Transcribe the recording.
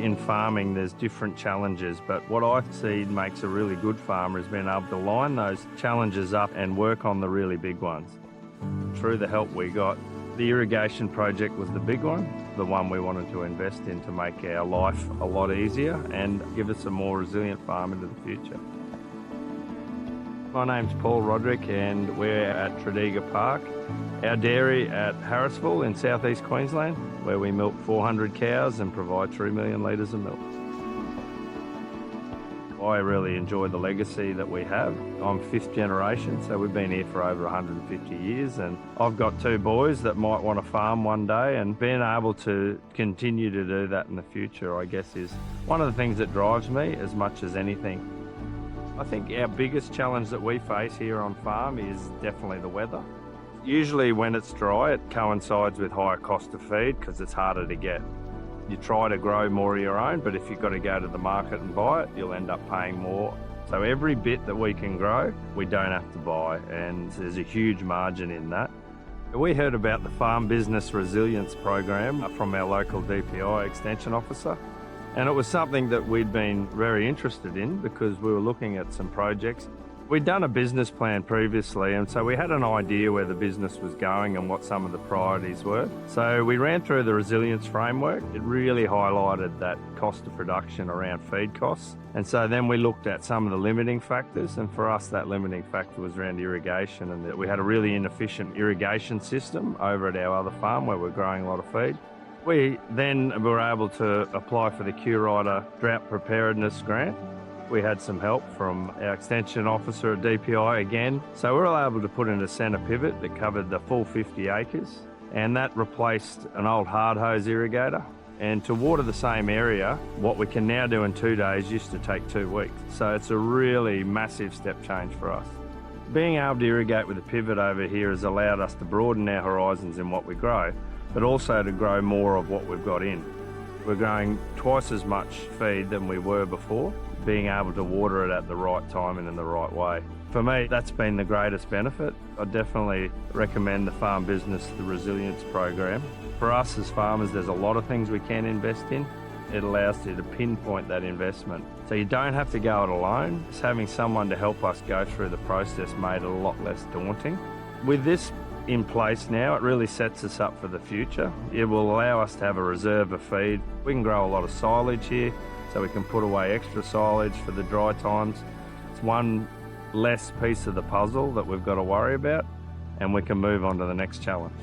in farming there's different challenges, but what I see makes a really good farmer is being able to line those challenges up and work on the really big ones. Through the help we got, the irrigation project was the big one, the one we wanted to invest in to make our life a lot easier and give us a more resilient farm into the future. My name's Paul Roderick and we're at Tredegar Park, our dairy at Harrisville in southeast Queensland, where we milk 400 cows and provide 3 million litres of milk. I really enjoy the legacy that we have. I'm fifth generation, so we've been here for over 150 years, and I've got two boys that might want to farm one day, and being able to continue to do that in the future, I guess, is one of the things that drives me as much as anything. I think our biggest challenge that we face here on farm is definitely the weather. Usually when it's dry, it coincides with higher cost of feed because it's harder to get. You try to grow more of your own, but if you've got to go to the market and buy it, you'll end up paying more. So every bit that we can grow, we don't have to buy, and there's a huge margin in that. We heard about the Farm Business Resilience Program from our local DPI Extension Officer, and it was something that we'd been very interested in because we were looking at some projects. We'd done a business plan previously, and so we had an idea where the business was going and what some of the priorities were. So we ran through the resilience framework. It really highlighted that cost of production around feed costs. And so then we looked at some of the limiting factors, and for us that limiting factor was around irrigation, and that we had a really inefficient irrigation system over at our other farm where we're growing a lot of feed. We then were able to apply for the Q-Rider Drought Preparedness Grant. We had some help from our extension officer at DPI again. So we were able to put in a centre pivot that covered the full 50 acres, and that replaced an old hard hose irrigator. And to water the same area, what we can now do in 2 days used to take 2 weeks. So it's a really massive step change for us. Being able to irrigate with a pivot over here has allowed us to broaden our horizons in what we grow, but also to grow more of what we've got in. We're growing twice as much feed than we were before, being able to water it at the right time and in the right way. For me, that's been the greatest benefit. I definitely recommend the Farm Business, the Resilience Program. For us as farmers, there's a lot of things we can invest in. It allows you to pinpoint that investment. So you don't have to go it alone. Just having someone to help us go through the process made it a lot less daunting. With this in place now, it really sets us up for the future. It will allow us to have a reserve of feed. We can grow a lot of silage here, so we can put away extra silage for the dry times. It's one less piece of the puzzle that we've got to worry about, and we can move on to the next challenge.